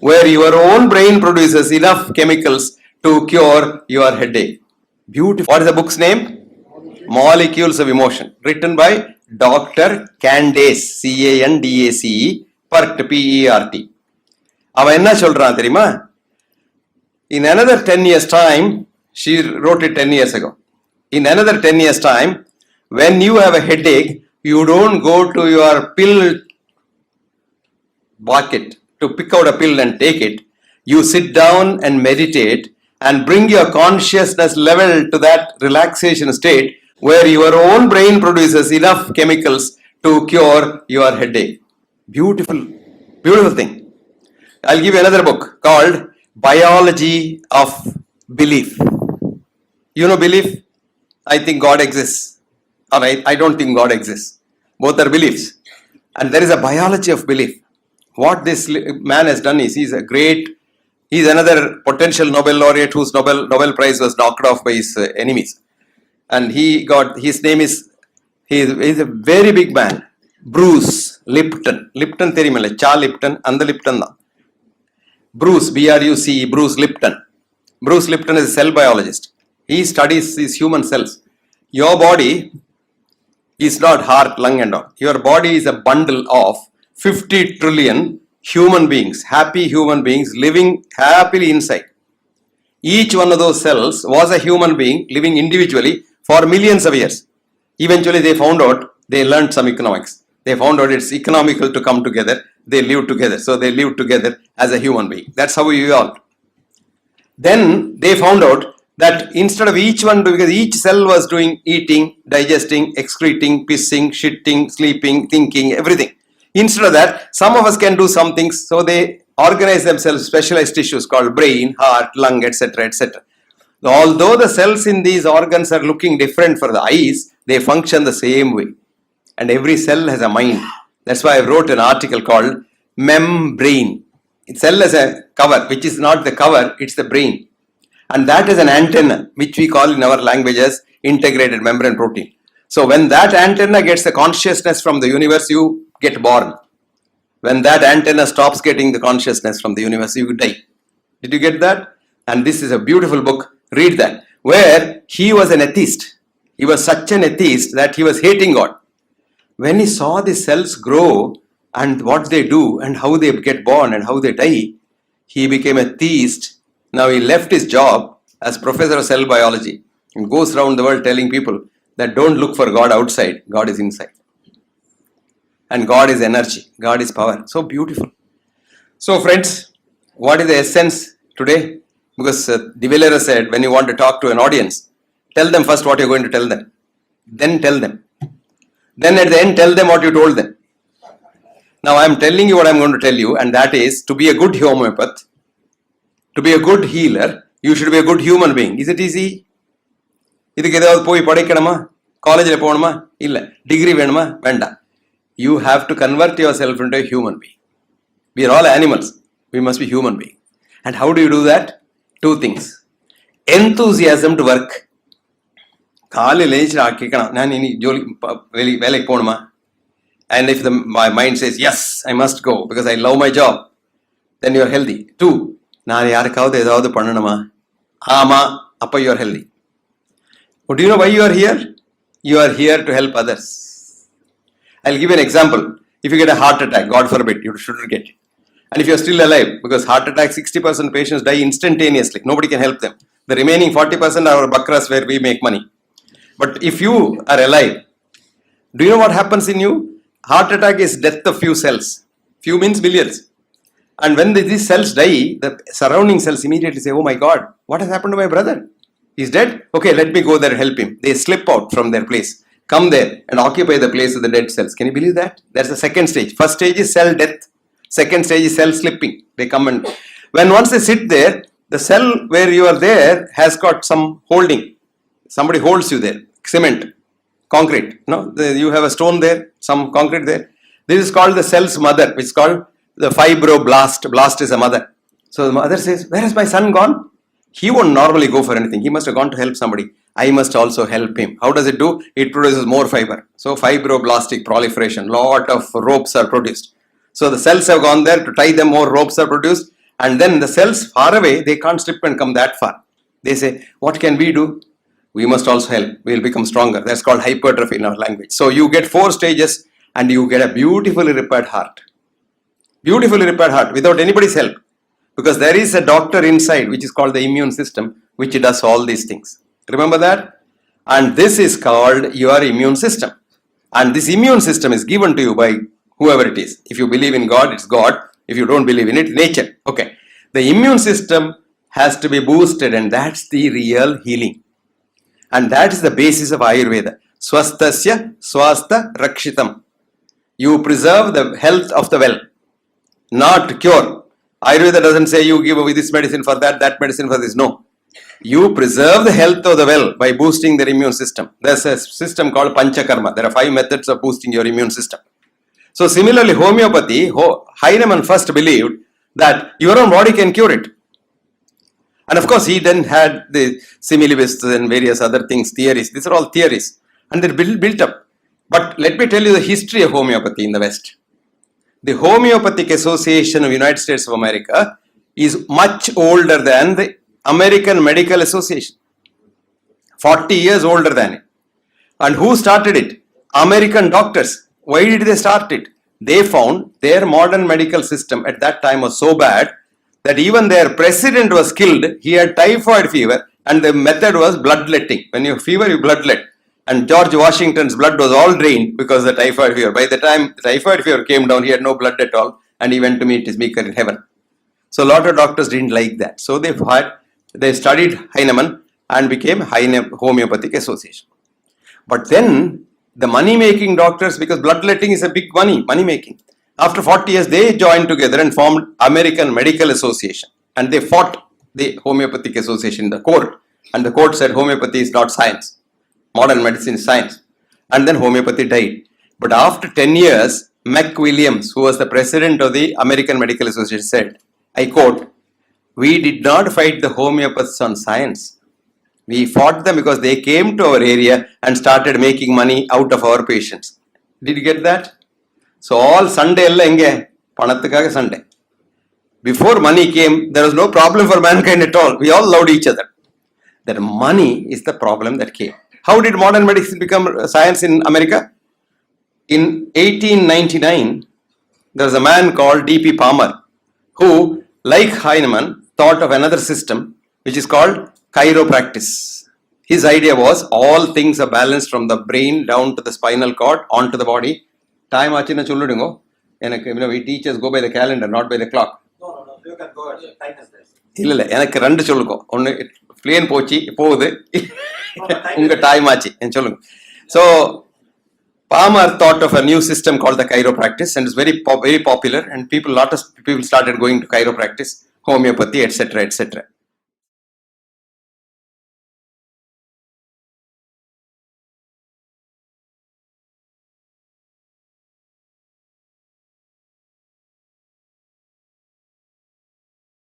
where your own brain produces enough chemicals to cure your headache. Beautiful. What is the book's name? Molecules of Emotion, written by Dr. Candace, Candace, Pert, P-E-R-T. அவன் என்ன சொல்றான் தெரியுமா? In another 10 years time, she wrote it 10 years ago. In another 10 years time, when you have a headache, you don't go to your pill bucket to pick out a pill and take it. You sit down and meditate and bring your consciousness level to that relaxation state where your own brain produces enough chemicals to cure your headache. Beautiful, beautiful thing. I'll give you another book called Biology of Belief. You know belief? I think God exists. Or I don't think God exists. Both are beliefs. And there is a biology of belief. What this man has done is he's another potential Nobel laureate whose Nobel Prize was knocked off by his enemies. And his name is, he's a very big man. Bruce Lipton. Lipton theriyumilla, Cha Lipton, and the Lipton da. Bruce, B-R-U-C-E, Bruce Lipton. Bruce Lipton is a cell biologist. He studies these human cells. Your body is not heart, lung and all. Your body is a bundle of 50 trillion human beings, happy human beings living happily inside. Each one of those cells was a human being living individually for millions of years. Eventually they found out, they learned some economics. They found out it's economical to come together. They live together. So they live together as a human being. That's how we evolved. Then they found out that instead of each one, because each cell was doing eating, digesting, excreting, pissing, shitting, sleeping, thinking, everything. Instead of that, some of us can do some things. So they organize themselves specialized tissues called brain, heart, lung, etc., etc. Although the cells in these organs are looking different for the eyes, they function the same way. And every cell has a mind. That's why I wrote an article called Membrane. Cell as a cover, which is not the cover, it's the brain. And that is an antenna, which we call in our language as integrated membrane protein. So when that antenna gets the consciousness from the universe, you get born. When that antenna stops getting the consciousness from the universe, you die. Did you get that? And this is a beautiful book. Read that. Where he was an atheist. He was such an atheist that he was hating God. When he saw the cells grow and what they do and how they get born and how they die, he became a theist. Now he left his job as professor of cell biology and goes around the world telling people that don't look for God outside, God is inside. And God is energy, God is power. So beautiful. So friends, what is the essence today? Because De Valera said, when you want to talk to an audience, tell them first what you're going to tell them. Then tell them. Then at the end, tell them what you told them. Now I'm telling you what I'm going to tell you, and that is to be a good homeopath, to be a good healer, you should be a good human being. Is it easy? இதுக்கு ஏதாவது போய் படிக்கணுமா, காலேஜில் போகணுமா, இல்லை degree வேணுமா, வேண்டாம். You have to convert yourself into a human being. We are all animals. We must be human being. And how do you do that? Two things. Enthusiasm to work. காலையில் எழுந்திரிச்சு கேட்கணும், நான் இனி வேலைக்கு போகணுமா? And if my mind says, yes, I must go because I love my job, then you are healthy. 2, நான் யாருக்காவது ஏதாவது பண்ணணுமா? ஆமா, அப்போ you are healthy. But do you know why you are here? You are here to help others. I'll give you an example. If you get a heart attack, God forbid, you shouldn't get it. And if you're still alive, because heart attack, 60% patients die instantaneously. Nobody can help them. The remaining 40% are our bakras where we make money. But if you are alive, do you know what happens in you? Heart attack is death of few cells. Few means billions. And when these cells die, the surrounding cells immediately say, oh my God, what has happened to my brother? He's dead? Okay, let me go there and help him. They slip out from their place. Come there and occupy the place of the dead cells. Can you believe that? That's the second stage. First stage is cell death. Second stage is cell slipping. They come and once they sit there, the cell where you are there has got some holding. Somebody holds you there. Cement, concrete. No, you have a stone there, some concrete there. This is called the cell's mother, which is called the fibroblast. Blast is a mother. So the mother says, where has my son gone? He won't normally go for anything. He must have gone to help somebody. I must also help him. How does it do? It produces more fiber. So fibroblastic proliferation. Lot of ropes are produced. So the cells have gone there to tie them, more ropes are produced. And then the cells far away, they can't slip and come that far. They say, what can we do? We must also help. We'll become stronger. That's called hypertrophy in our language. So you get 4 stages and you get a beautifully repaired heart. Beautifully repaired heart without anybody's help. Because there is a doctor inside which is called the immune system, which does all these things. Remember that? And this is called your immune system. And this immune system is given to you by whoever it is. If you believe in God, it's God. If you don't believe in it, nature. Okay. The immune system has to be boosted, and that's the real healing. And that is the basis of Ayurveda. Swastasya swastha rakshitam. You preserve the health of the well, not cure. Ayurveda doesn't say you give this medicine for that, that medicine for this. No. You preserve the health of the well by boosting their immune system. There's a system called Panchakarma. There are 5 methods of boosting your immune system. So similarly, homeopathy, Heinemann first believed that your own body can cure it. And of course, he then had the similibus and various other things, theories. These are all theories. And they're built up. But let me tell you the history of homeopathy in the West. The Homeopathic Association of United States of America is much older than the American Medical Association. 40 years older than it. And who started it? American doctors. Why did they start it? They found their modern medical system at that time was so bad that even their president was killed. He had typhoid fever and the method was bloodletting. When you have fever, you bloodlet. And George Washington's blood was all drained because of the typhoid fever. By the time the typhoid fever came down, he had no blood at all and he went to meet his maker in heaven. So a lot of doctors didn't like that. So they studied Heinemann and became Homeopathic Association. But then the money-making doctors, because bloodletting is a big money-making. After 40 years, they joined together and formed American Medical Association. And they fought the Homeopathic Association in the court. And the court said homeopathy is not science. Modern medicine is science. And then homeopathy died. But after 10 years, McWilliams, who was the president of the American Medical Association, said, I quote, "We did not fight the homeopaths on science. We fought them because they came to our area and started making money out of our patients." Did you get that? So all Sunday, Sunday. Before money came, there was no problem for mankind at all. We all loved each other. That money is the problem that came. How did modern medicine become science in America? In 1899, there was a man called D.P. Palmer who, like Heinemann, thought of another system which is called chiropractic. His idea was all things are balanced from the brain down to the spinal cord onto the body. Time achina solludungo. We teachers go by the calendar, not by the clock. No, you can go ahead. Time is this. இல்ல எனக்கு 2 சொல்லுங்க. ஒன்னு plane போச்சு போகுது. உங்க time ஆச்சு சொல்லுங்க. So Palmer thought of a new system called the chiropractic and it's very popular and lot of people started going to chiropractic, homeopathy, etc., etc.